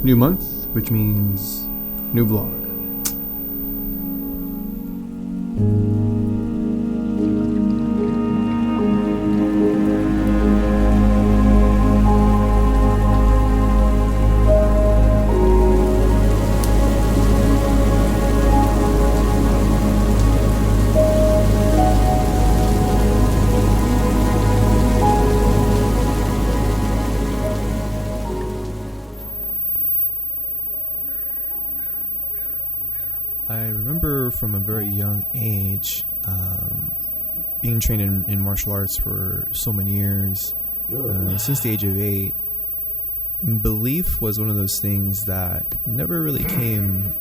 New month, which means new vlog. I remember from a very young age being trained in martial arts for so many years. Since the age of 8, belief was one of those things that never really came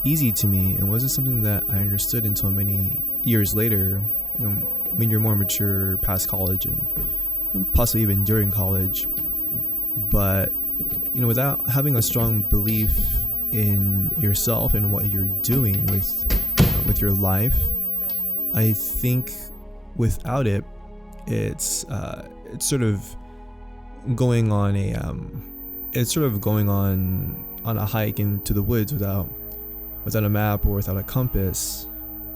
easy to me, and wasn't something that I understood until many years later, when you're more mature past college and possibly even during college. But without having a strong belief in yourself and what you're doing with your life, I think without it, it's sort of going on a hike into the woods without a map or without a compass.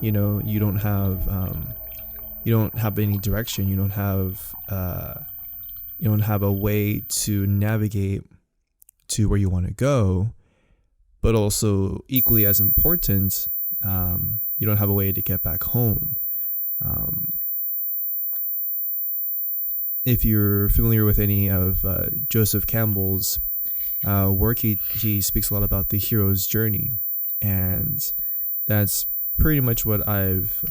You don't have any direction. You don't have a way to navigate to where you want to go. But also equally as important, you don't have a way to get back home. If you're familiar with any of Joseph Campbell's work, he speaks a lot about the hero's journey, and that's pretty much what I've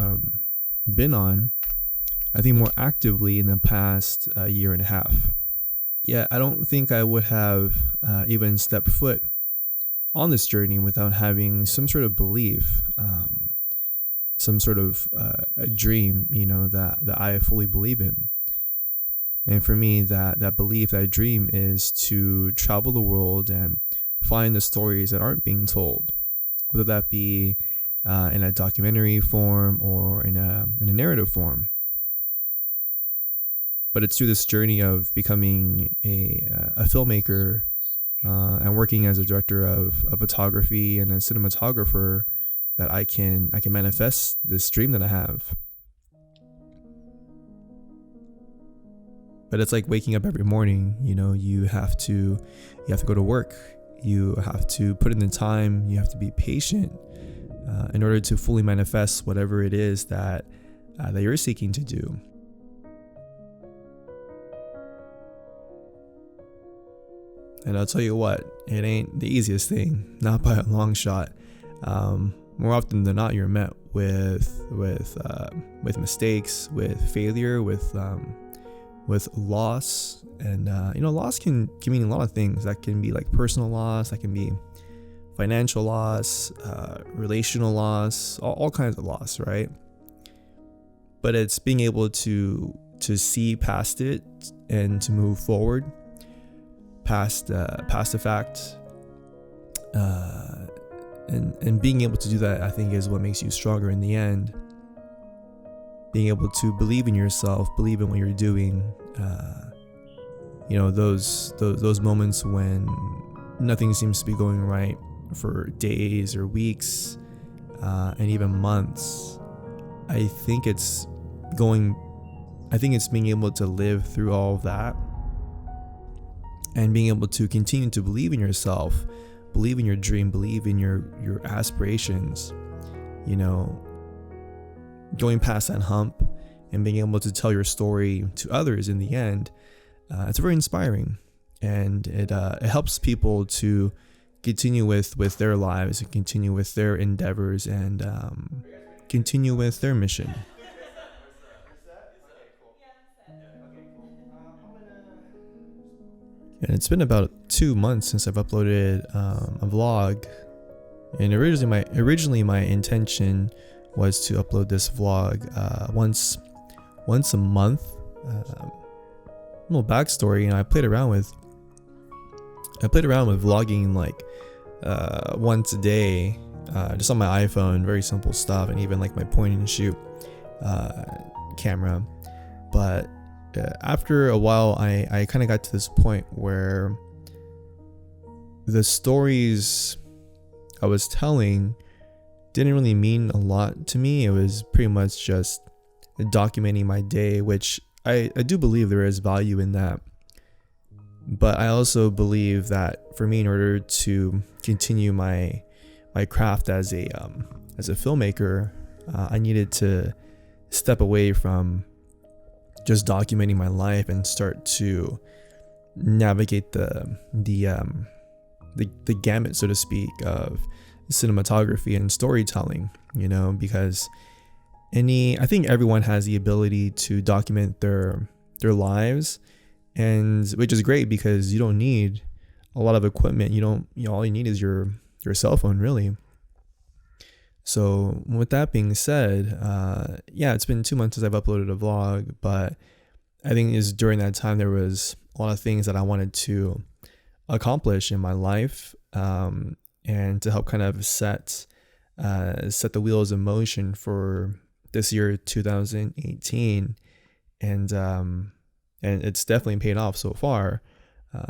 been on, I think, more actively in the past year and a half. Yeah, I don't think I would have even stepped foot on this journey without having some sort of belief, some sort of a dream, that I fully believe in. And for me, that belief, that dream, is to travel the world and find the stories that aren't being told, whether that be in a documentary form or in a narrative form. But it's through this journey of becoming a filmmaker, and working as a director of photography and a cinematographer, that I can manifest this dream that I have. But it's like waking up every morning. You have to go to work. You have to put in the time. You have to be patient in order to fully manifest whatever it is that you're seeking to do. And I'll tell you what, it ain't the easiest thing, not by a long shot. More often than not, you're met with mistakes, with failure, with loss, and loss can mean a lot of things. That can be like personal loss, that can be financial loss, relational loss, all kinds of loss, right? But it's being able to see past it and to move forward past the fact, and being able to do that, I think, is what makes you stronger in the end. Being able to believe in yourself, believe in what you're doing. Those moments when nothing seems to be going right for days or weeks, and even months. I think it's being able to live through all of that, and being able to continue to believe in yourself, believe in your dream, believe in your aspirations, going past that hump and being able to tell your story to others in the end. It's very inspiring, and it helps people to continue with their lives and continue with their endeavors and continue with their mission. And it's been about 2 months since I've uploaded a vlog. And originally my intention was to upload this vlog once a month. A little backstory, I played around with vlogging like once a day, just on my iPhone, very simple stuff, and even like my point and shoot camera. But after a while, I kind of got to this point where the stories I was telling didn't really mean a lot to me. It was pretty much just documenting my day, which I do believe there is value in that. But I also believe that for me, in order to continue my craft as a filmmaker, I needed to step away from just documenting my life and start to navigate the gamut, so to speak, of cinematography and storytelling. Because I think everyone has the ability to document their lives, and which is great because you don't need a lot of equipment. All you need is your cell phone, really. So with that being said, it's been 2 months since I've uploaded a vlog, but I think is during that time there was a lot of things that I wanted to accomplish in my life, and to help kind of set the wheels in motion for this year 2018, and it's definitely paid off so far.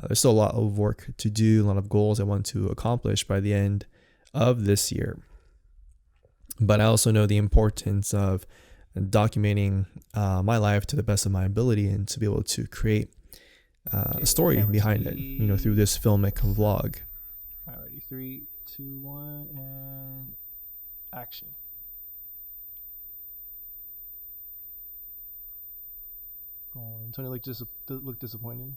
There's still a lot of work to do, a lot of goals I want to accomplish by the end of this year. But I also know the importance of documenting my life to the best of my ability, and to be able to create a story behind it, through this filmic vlog. Alrighty, 3, 2, 1, and action. Go on. Tony looked disappointed.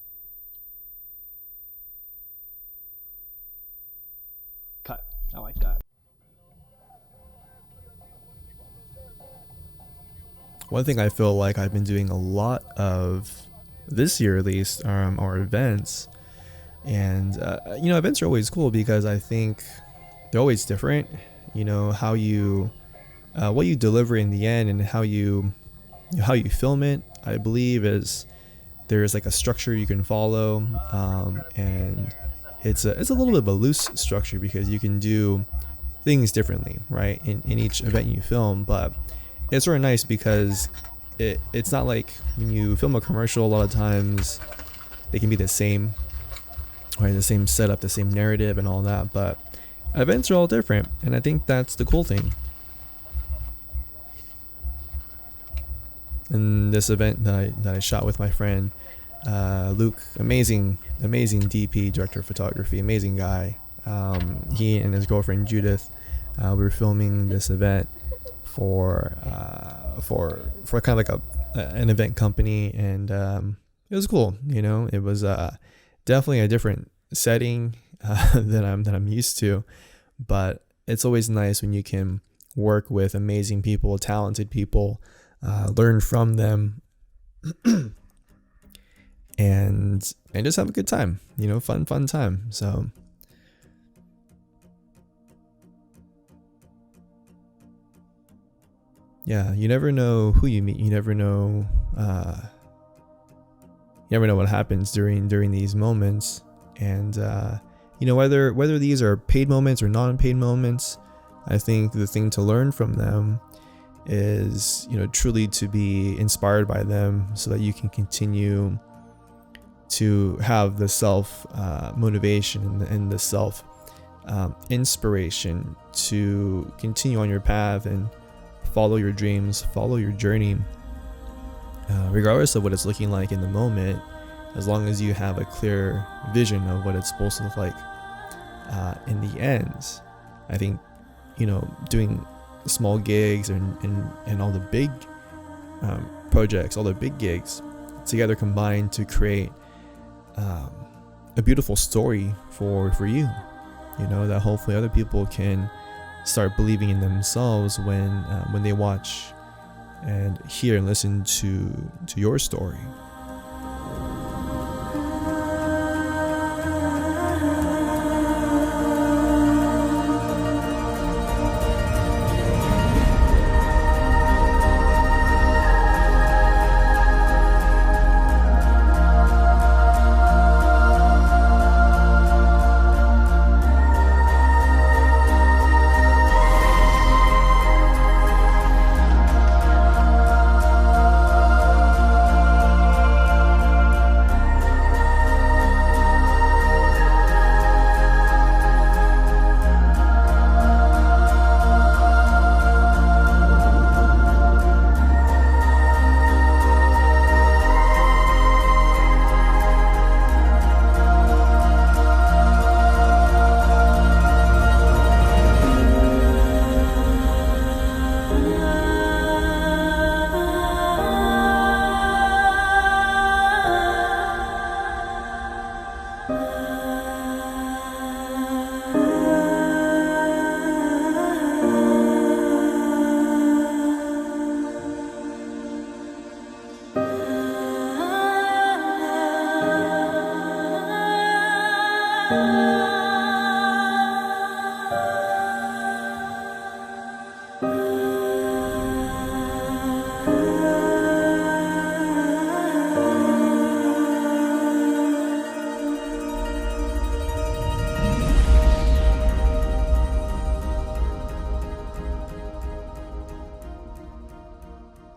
Cut. I like that. One thing I feel like I've been doing a lot of this year, at least, are events. And events are always cool because I think they're always different. How you what you deliver in the end, and how you film it, I believe there's like a structure you can follow, and it's a little bit of a loose structure because you can do things differently, right, in each event you film. But it's sort of nice because it's not like when you film a commercial, a lot of times they can be the same, right? The same setup, the same narrative and all that, but events are all different, and I think that's the cool thing. And this event that I shot with my friend Luke, amazing DP, director of photography, amazing guy. He and his girlfriend Judith, we were filming this event for kind of like an event company, and it was cool. It was definitely a different setting than I'm used to, but it's always nice when you can work with amazing people, talented people, learn from them, and just have a good time. Fun time. So. Yeah, you never know who you meet. You never know what happens during these moments. And whether these are paid moments or non-paid moments, I think the thing to learn from them is truly to be inspired by them, so that you can continue to have the self motivation and the self inspiration to continue on your path and follow your dreams, follow your journey, regardless of what it's looking like in the moment, as long as you have a clear vision of what it's supposed to look like in the end. I think doing small gigs and all the big projects, all the big gigs together combined to create a beautiful story for you, that hopefully other people can start believing in themselves when they watch and hear and listen to your story.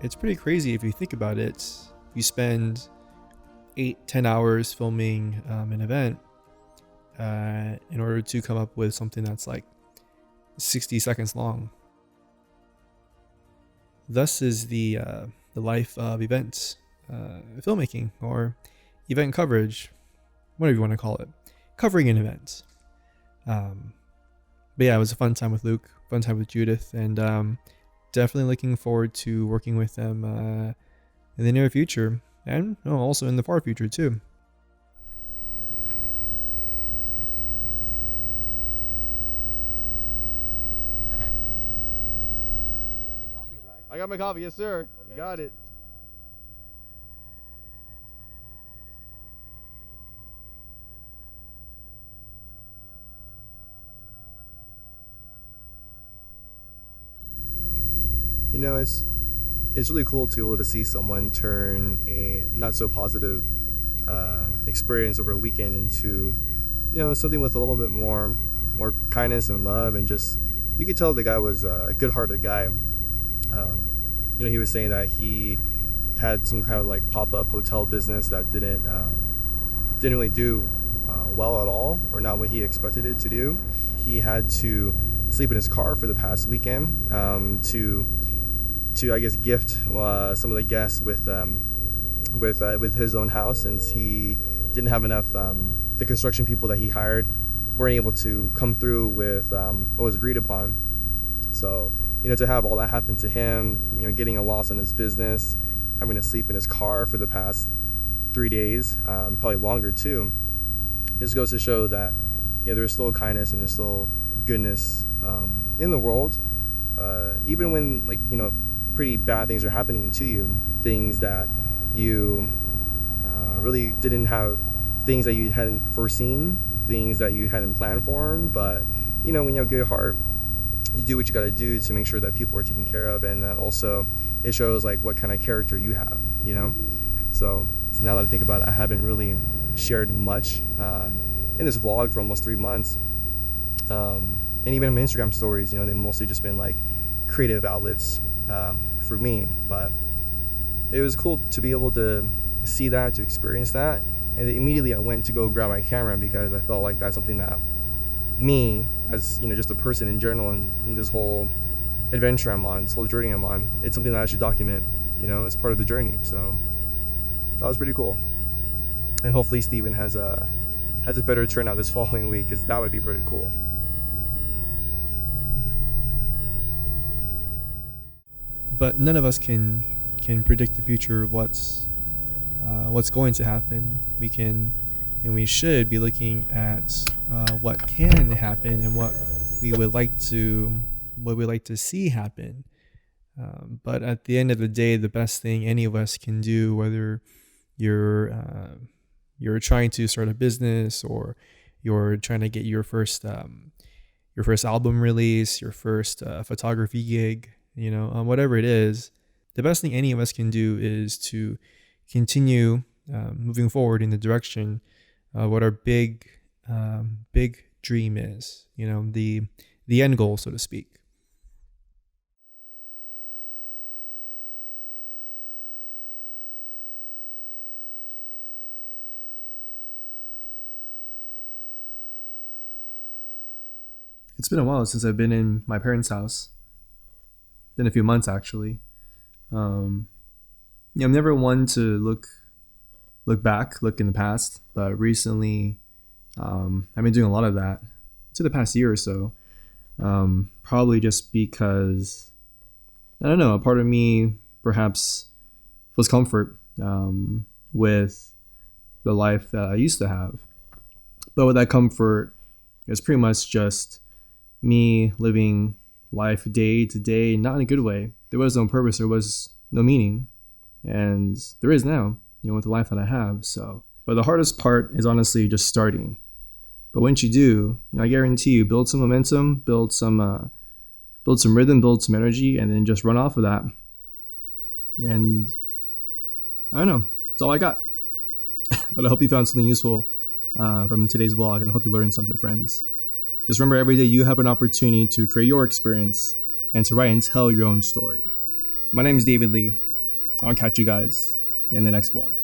it's pretty crazy if you think about it. You spend 8-10 hours filming an event in order to come up with something that's like 60 seconds long. Thus is the life of events, filmmaking, or event coverage, whatever you want to call it, covering an event. But yeah, it was a fun time with Luke, fun time with Judith, and definitely looking forward to working with them in the near future, and also in the far future too. I got my coffee, yes sir. You got it. It's really cool to be able to see someone turn a not so positive experience over a weekend into something with a little bit more kindness and love, and just you could tell the guy was a good-hearted guy. He was saying that he had some kind of like pop-up hotel business that didn't really do well at all, or not what he expected it to do. He had to sleep in his car for the past weekend to I guess gift some of the guests with his own house, since he didn't have enough. The construction people that he hired weren't able to come through with what was agreed upon. So to have all that happen to him, getting a loss on his business, having to sleep in his car for the past 3 days, probably longer too, just goes to show that there's still kindness and there's still goodness in the world, even when pretty bad things are happening to you, things that you really didn't have, things that you hadn't foreseen, things that you hadn't planned for. But when you have a good heart, you do what you got to do to make sure that people are taken care of, and that also it shows like what kind of character you have. So now that I think about it, I haven't really shared much in this vlog for almost 3 months, and even in my Instagram stories, they've mostly just been like creative outlets for me. But it was cool to be able to see that, to experience that, and then immediately I went to go grab my camera, because I felt like that's something that me, as just a person in general, and this whole adventure I'm on, this whole journey I'm on, it's something that I should document, as part of the journey. So that was pretty cool, and hopefully Steven has a better turnout this following week, because that would be pretty cool. But none of us can predict the future, what's going to happen. We can and we should be looking at what can happen and what we would like to see happen. But at the end of the day, the best thing any of us can do, whether you're trying to start a business, or you're trying to get your first album release, your first photography gig, whatever it is, the best thing any of us can do is to continue moving forward in the direction what our big dream is, the end goal, so to speak. It's been a while since I've been in my parents' house. Been a few months, actually. I'm never one to look in the past, but recently I've been doing a lot of that to the past year or so. Probably just because, I don't know, a part of me perhaps feels comfort with the life that I used to have. But with that comfort, it's pretty much just me living life day to day, not in a good way. There was no purpose, there was no meaning, and there is now, with the life that I have. So, but the hardest part is honestly just starting. But once you do, I guarantee you, build some momentum, build some rhythm, build some energy, and then just run off of that. And I don't know, that's all I got. But I hope you found something useful from today's vlog, and I hope you learned something, friends. Just remember, every day you have an opportunity to create your experience and to write and tell your own story. My name is David Lee, I'll catch you guys in the next vlog.